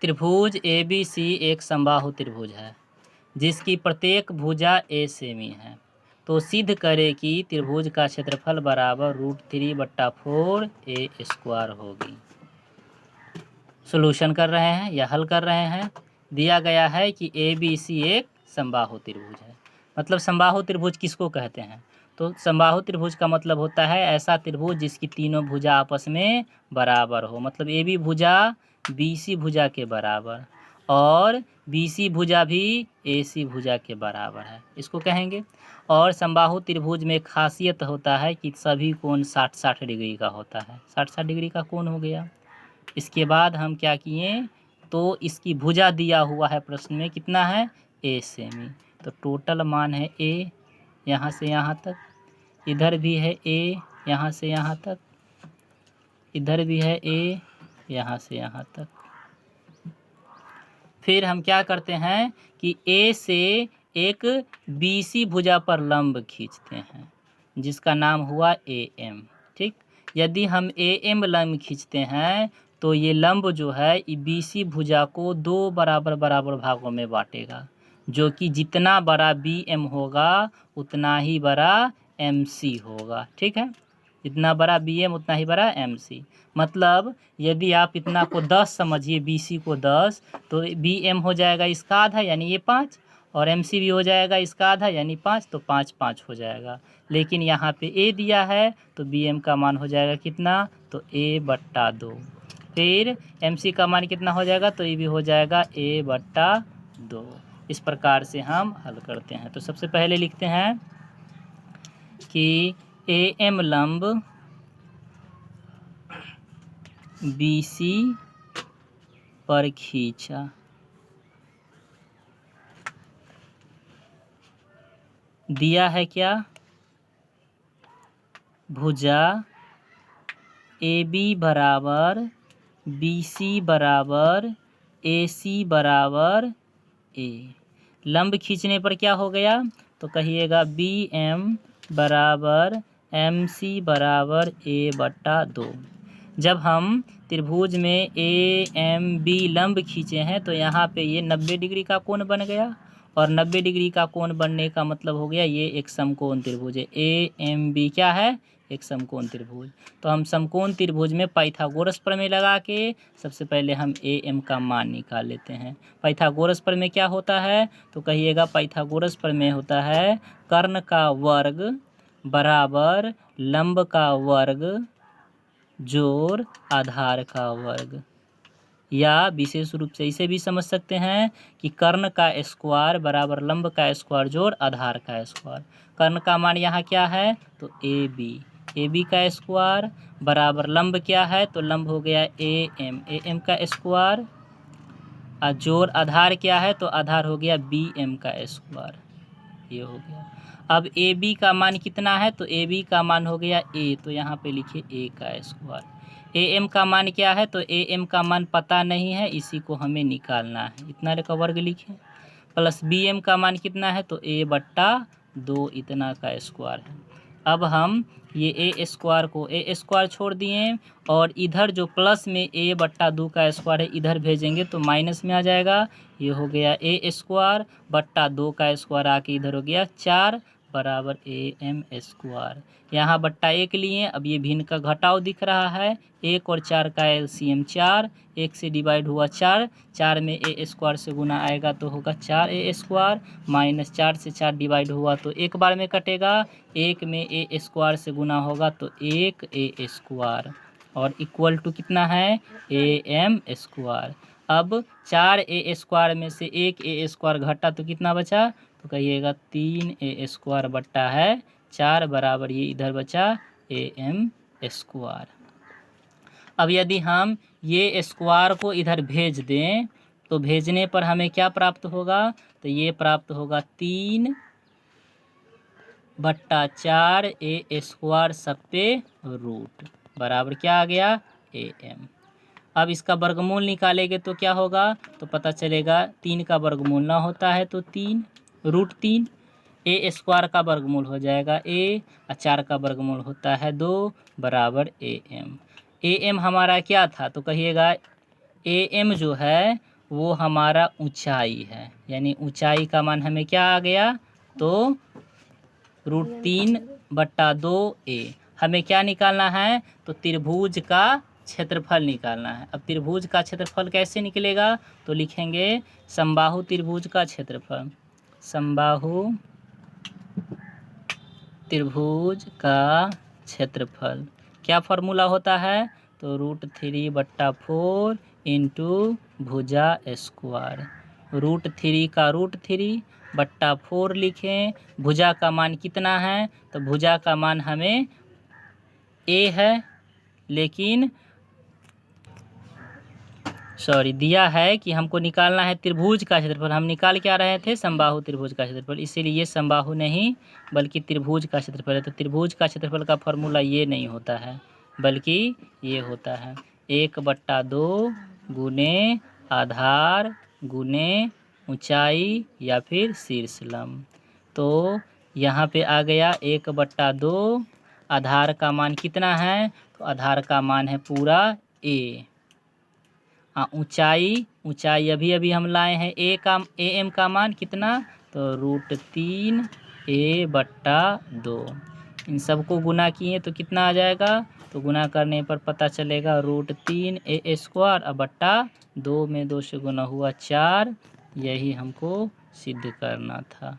त्रिभुज ABC एक समबाहु त्रिभुज है जिसकी प्रत्येक भुजा A सेमी है। तो सिद्ध करें कि त्रिभुज का क्षेत्रफल बराबर √3/4 A² होगी। सॉल्यूशन कर रहे हैं या हल कर रहे हैं। दिया गया है कि ABC एक समबाहु त्रिभुज है। मतलब समबाहु त्रिभुज किसको कहते हैं? तो समबाहु त्रिभुज का मतलब होता है ऐसा त्रिभुज जिसकी तीनों भुजा आपस में बराबर हो। मतलब AB भुजा BC भुजा के बराबर और BC भुजा भी AC भुजा के बराबर है, इसको कहेंगे। और समबाहु त्रिभुज में खासियत होता है कि सभी कोण 60-60 डिग्री का होता है। 60-60 डिग्री का कोण हो गया। इसके बाद हम क्या किए, तो इसकी भुजा दिया हुआ है प्रश्न में, कितना है? A semi. तो टोटल मान है A यहाँ से यहाँ तक, इधर भी है A यहाँ से यहाँ तक, इधर भी है A यहाँ से यहाँ तक। फिर हम क्या करते हैं कि A से एक BC भुजा पर लंब खींचते हैं जिसका नाम हुआ AM। ठीक, यदि हम AM लंब खींचते हैं तो ये लंब जो है BC भुजा को 2 बराबर बराबर भागों में बांटेगा, जो कि जितना बड़ा BM होगा उतना ही बड़ा MC होगा। ठीक है, जितना बड़ा BM उतना ही बड़ा MC। मतलब यदि आप इतना को 10 समझिए, BC को 10, तो BM हो जाएगा इसका आधा यानी ये 5, और MC भी हो जाएगा इसका आधा यानी 5, तो 5-5 हो जाएगा। लेकिन यहाँ पे A दिया है तो BM का मान हो जाएगा कितना? तो A/2। फिर MC का मान कितना हो जाएगा? तो ये भी हो जाएगा A/2। इस प्रकार से हम हल करते हैं। तो सबसे पहले लिखते हैं कि AM लंब BC पर खींचा, दिया है क्या? भुजा AB बराबर BC बराबर AC बराबर A। लंब खींचने पर क्या हो गया? तो कहिएगा BM बराबर MC बराबर A/2। जब हम त्रिभुज में AMB लंब खींचे हैं तो यहाँ पे ये 90 डिग्री का कोण बन गया, और 90 डिग्री का कोण बनने का मतलब हो गया ये एक समकोण त्रिभुज है। AMB क्या है? एक समकोण त्रिभुज। तो हम समकोण त्रिभुज में पाइथागोरस प्रमेय लगा के सबसे पहले हम AM का मान निकाल लेते हैं। पाइथागोरस प्रमेय क्या होता है? तो कहिएगा पाइथागोरस प्रमेय होता है कर्ण का वर्ग बराबर लंब का वर्ग जोड़ आधार का वर्ग, या विशेष रूप से इसे भी समझ सकते हैं कि कर्ण का स्क्वायर बराबर लंब का स्क्वायर जोड़ आधार का स्क्वायर। कर्ण का मान यहाँ क्या है? तो AB का स्क्वायर बराबर लंब क्या है? तो लंब हो गया AM का स्क्वायर, और जोड़ आधार क्या है? तो आधार हो गया BM का स्क्वायर। ये हो गया। अब AB का मान कितना है? तो AB का मान हो गया A, तो यहाँ पे लिखिए A का स्क्वायर। AM का मान क्या है? तो AM का मान पता नहीं है, इसी को हमें निकालना है, इतना का वर्ग लिखें। प्लस BM का मान कितना है? तो A/2 इतना का स्क्वायर है। अब हम ये A² को A² छोड़ दिए, और इधर जो प्लस में A/2 का स्क्वायर है इधर भेजेंगे तो माइनस में आ जाएगा। ये हो गया A²/2 का स्क्वायर आके इधर हो गया 4 बराबर AM²। यहाँ बट्टा 1 लिए, अब ये भिन्न का घटाव दिख रहा है। 1 और 4 का LCM 4, 1 से डिवाइड हुआ 4, 4 में A² से गुना आएगा तो होगा 4A², माइनस 4 से 4 डिवाइड हुआ तो एक बार में कटेगा, 1 में A² से गुना होगा तो 1A², और इक्वल टू कितना है? AM²। अब 4A² में से 1A² घटा तो कितना बचा? तो कहिएगा 3A² बट्टा है 4 बराबर ये इधर बचा AM²। अब यदि हम ये स्क्वायर को इधर भेज दें तो भेजने पर हमें क्या प्राप्त होगा? तो ये प्राप्त होगा 3/4A² सब पे रूट बराबर क्या आ गया? AM। अब इसका वर्गमूल निकालेंगे तो क्या होगा? तो पता चलेगा 3 का वर्गमूल ना होता है तो 3 √3। A² का वर्गमूल हो जाएगा A, और 4 का वर्गमूल होता है 2 बराबर AM। AM हमारा क्या था? तो कहिएगा AM जो है वो हमारा ऊंचाई है, यानी ऊंचाई का मान हमें क्या आ गया, तो √3/2a। हमें क्या निकालना है, तो त्रिभुज का क्षेत्रफल निकालना है। अब त्रिभुज का क्षेत्रफल कैसे निकलेगा, तो लिखेंगे समबाहु त्रिभुज का क्षेत्रफल। समबाहु त्रिभुज का क्षेत्रफल क्या फॉर्मूला होता है, तो √3/4 इंटू भुजा स्क्वायर। √3 का √3/4 लिखें। भुजा का मान कितना है, तो भुजा का मान हमें a है, लेकिन दिया है कि हमको निकालना है त्रिभुज का क्षेत्रफल। हम निकाल क्या रहे थे, समबाहु त्रिभुज का क्षेत्रफल, इसीलिए ये समबाहु नहीं बल्कि त्रिभुज का क्षेत्रफल है। तो त्रिभुज का क्षेत्रफल का फॉर्मूला ये नहीं होता है, बल्कि ये होता है 1/2 गुने आधार गुने ऊंचाई या फिर शीर्ष लंब। तो यहाँ पे आ गया 1/2। आधार का मान कितना है, तो आधार का मान है पूरा a। हाँ, ऊंचाई अभी अभी हम लाए हैं am का मान कितना, तो √3a/2। इन सबको गुना किए तो कितना आ जाएगा, तो गुना करने पर पता चलेगा √3a² 2 में 2 से गुना हुआ 4। यही हमको सिद्ध करना था।